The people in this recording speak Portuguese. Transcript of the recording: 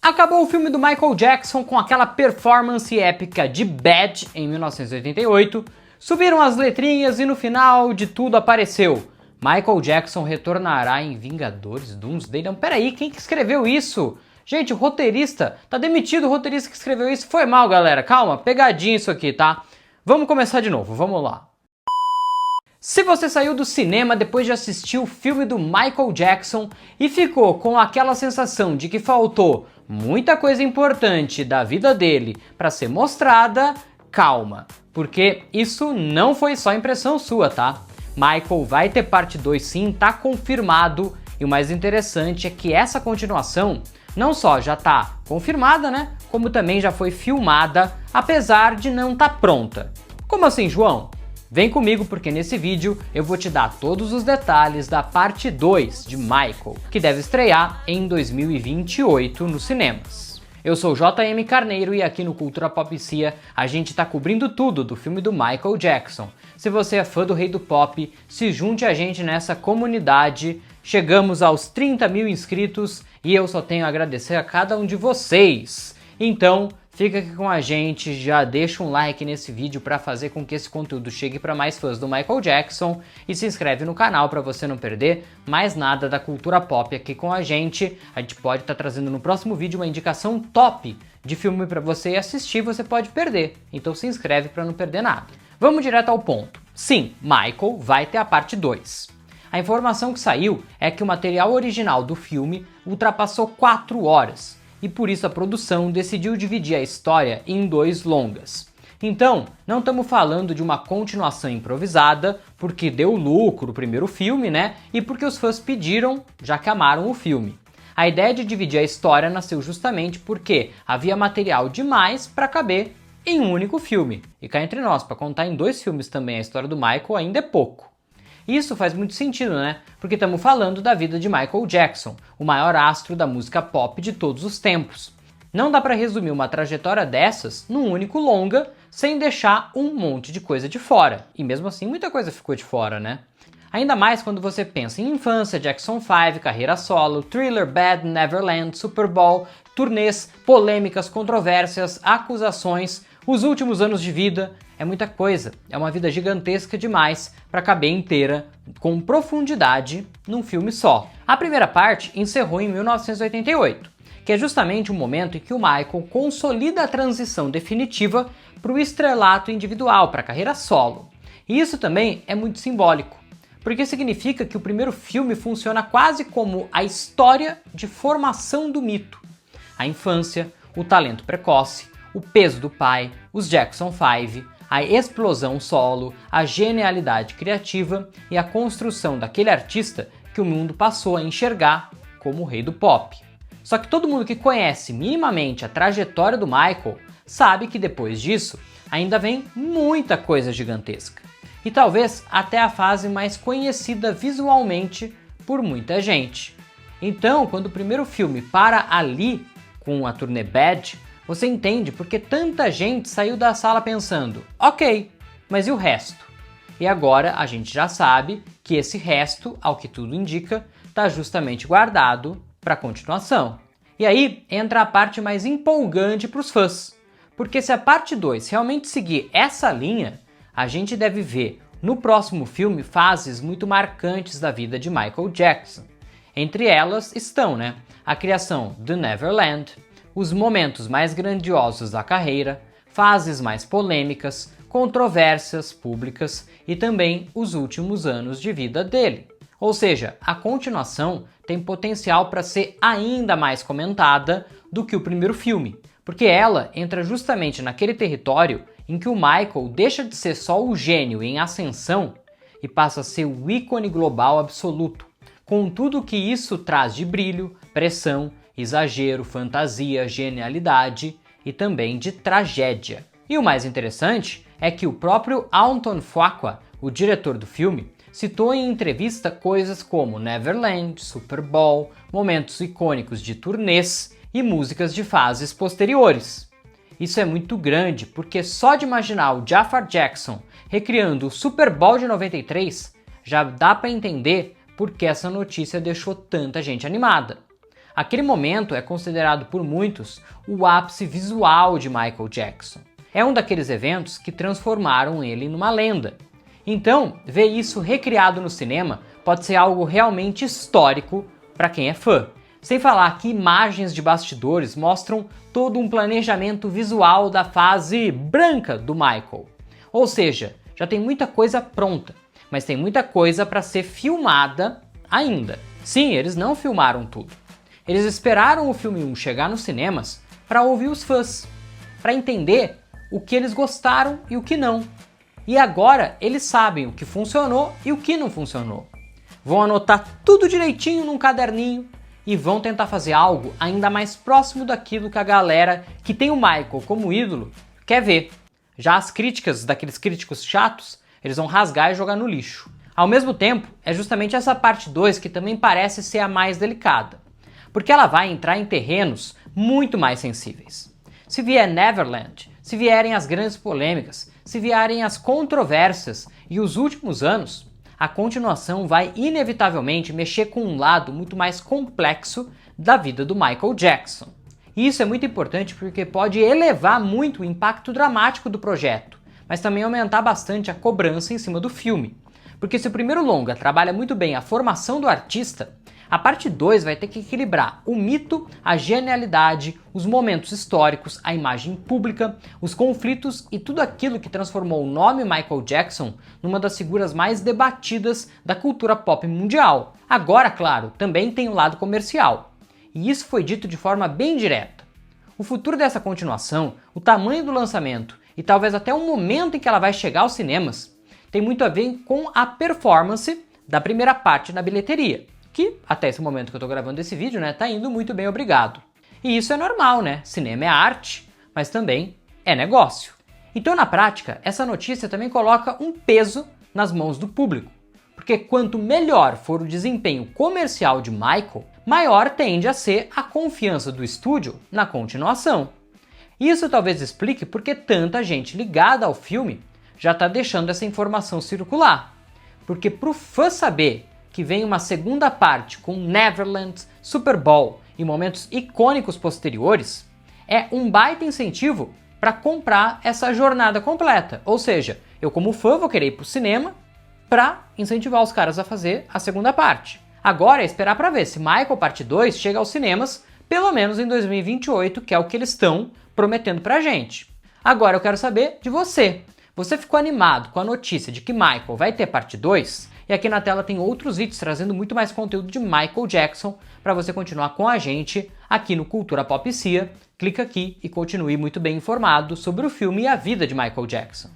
Acabou o filme do Michael Jackson com aquela performance épica de Bad em 1988, subiram as letrinhas e no final de tudo apareceu: Michael Jackson retornará em Vingadores Doomsday. Não, peraí, quem que escreveu isso? Gente, o roteirista, tá demitido o roteirista que escreveu isso. Foi mal, galera, calma, pegadinha isso aqui, tá? Vamos começar de novo, vamos lá. Se você saiu do cinema depois de assistir o filme do Michael Jackson e ficou com aquela sensação de que faltou muita coisa importante da vida dele para ser mostrada, calma, porque isso não foi só impressão sua, tá? Michael vai ter parte 2 sim, tá confirmado, e o mais interessante é que essa continuação não só já tá confirmada, né, como também já foi filmada, apesar de não tá pronta. Como assim, João? Vem comigo porque nesse vídeo eu vou te dar todos os detalhes da parte 2 de Michael, que deve estrear em 2028 nos cinemas. Eu sou JM Carneiro e aqui no Cultura Popcia a gente tá cobrindo tudo do filme do Michael Jackson. Se você é fã do Rei do Pop, se junte a gente nessa comunidade. Chegamos aos 30 mil inscritos e eu só tenho a agradecer a cada um de vocês. Então, fica aqui com a gente, já deixa um like nesse vídeo para fazer com que esse conteúdo chegue para mais fãs do Michael Jackson e se inscreve no canal para você não perder mais nada da cultura pop aqui com a gente. A gente pode estar trazendo no próximo vídeo uma indicação top de filme para você assistir, você pode perder. Então se inscreve para não perder nada. Vamos direto ao ponto. Sim, Michael vai ter a parte 2. A informação que saiu é que o material original do filme ultrapassou 4 horas. E por isso a produção decidiu dividir a história em 2 longas. Então, não estamos falando de uma continuação improvisada, porque deu lucro o primeiro filme, né? E porque os fãs pediram, já que amaram o filme. A ideia de dividir a história nasceu justamente porque havia material demais para caber em um único filme. E cá entre nós, para contar em 2 filmes também a história do Michael ainda é pouco. Isso faz muito sentido, né? Porque estamos falando da vida de Michael Jackson, o maior astro da música pop de todos os tempos. Não dá para resumir uma trajetória dessas num único longa, sem deixar um monte de coisa de fora. E mesmo assim, muita coisa ficou de fora, né? Ainda mais quando você pensa em infância, Jackson 5, carreira solo, Thriller, Bad, Neverland, Super Bowl, turnês, polêmicas, controvérsias, acusações, os últimos anos de vida. É muita coisa, é uma vida gigantesca demais para caber inteira, com profundidade, num filme só. A primeira parte encerrou em 1988, que é justamente o momento em que o Michael consolida a transição definitiva para o estrelato individual, para a carreira solo. E isso também é muito simbólico, porque significa que o primeiro filme funciona quase como a história de formação do mito. A infância, o talento precoce, o peso do pai, os Jackson 5, a explosão solo, a genialidade criativa e a construção daquele artista que o mundo passou a enxergar como o rei do pop. Só que todo mundo que conhece minimamente a trajetória do Michael sabe que depois disso ainda vem muita coisa gigantesca. E talvez até a fase mais conhecida visualmente por muita gente. Então, quando o primeiro filme para ali com a turnê Bad, você entende porque tanta gente saiu da sala pensando: ok, mas e o resto? E agora a gente já sabe que esse resto, ao que tudo indica, está justamente guardado para a continuação. E aí entra a parte mais empolgante para os fãs, porque se a parte 2 realmente seguir essa linha, a gente deve ver no próximo filme fases muito marcantes da vida de Michael Jackson. Entre elas estão, a criação do Neverland, os momentos mais grandiosos da carreira, fases mais polêmicas, controvérsias públicas e também os últimos anos de vida dele. Ou seja, a continuação tem potencial para ser ainda mais comentada do que o primeiro filme, porque ela entra justamente naquele território em que o Michael deixa de ser só o gênio em ascensão e passa a ser o ícone global absoluto, com tudo que isso traz de brilho, pressão, exagero, fantasia, genialidade e também de tragédia. E o mais interessante é que o próprio Anton Fuqua, o diretor do filme, citou em entrevista coisas como Neverland, Super Bowl, momentos icônicos de turnês e músicas de fases posteriores. Isso é muito grande porque só de imaginar o Jafar Jackson recriando o Super Bowl de 93 já dá para entender por que essa notícia deixou tanta gente animada. Aquele momento é considerado por muitos o ápice visual de Michael Jackson. É um daqueles eventos que transformaram ele numa lenda. Então, ver isso recriado no cinema pode ser algo realmente histórico para quem é fã. Sem falar que imagens de bastidores mostram todo um planejamento visual da fase branca do Michael. Ou seja, já tem muita coisa pronta, mas tem muita coisa para ser filmada ainda. Sim, eles não filmaram tudo. Eles esperaram o filme 1 chegar nos cinemas para ouvir os fãs, para entender o que eles gostaram e o que não. E agora eles sabem o que funcionou e o que não funcionou. Vão anotar tudo direitinho num caderninho e vão tentar fazer algo ainda mais próximo daquilo que a galera que tem o Michael como ídolo quer ver. Já as críticas daqueles críticos chatos, eles vão rasgar e jogar no lixo. Ao mesmo tempo, é justamente essa parte 2 que também parece ser a mais delicada, porque ela vai entrar em terrenos muito mais sensíveis. Se vier Neverland, se vierem as grandes polêmicas, se vierem as controvérsias e os últimos anos, a continuação vai inevitavelmente mexer com um lado muito mais complexo da vida do Michael Jackson. E isso é muito importante porque pode elevar muito o impacto dramático do projeto, mas também aumentar bastante a cobrança em cima do filme. Porque se o primeiro longa trabalha muito bem a formação do artista, a parte 2 vai ter que equilibrar o mito, a genialidade, os momentos históricos, a imagem pública, os conflitos e tudo aquilo que transformou o nome Michael Jackson numa das figuras mais debatidas da cultura pop mundial. Agora, claro, também tem o lado comercial. E isso foi dito de forma bem direta. O futuro dessa continuação, o tamanho do lançamento e talvez até o momento em que ela vai chegar aos cinemas, tem muito a ver com a performance da primeira parte na bilheteria, que até esse momento que eu tô gravando esse vídeo, né, tá indo muito bem, obrigado. E isso é normal, né? Cinema é arte, mas também é negócio. Então, na prática, essa notícia também coloca um peso nas mãos do público, porque quanto melhor for o desempenho comercial de Michael, maior tende a ser a confiança do estúdio na continuação. Isso talvez explique porque tanta gente ligada ao filme já está deixando essa informação circular. Porque para o fã saber que vem uma segunda parte com Neverland, Super Bowl e momentos icônicos posteriores, é um baita incentivo para comprar essa jornada completa. Ou seja, eu como fã vou querer ir para o cinema para incentivar os caras a fazer a segunda parte. Agora é esperar para ver se Michael Parte 2 chega aos cinemas pelo menos em 2028, que é o que eles estão prometendo pra gente. Agora eu quero saber de você. Você ficou animado com a notícia de que Michael vai ter parte 2? E aqui na tela tem outros vídeos trazendo muito mais conteúdo de Michael Jackson para você continuar com a gente aqui no Cultura Pop Cia. Clica aqui e continue muito bem informado sobre o filme e a vida de Michael Jackson.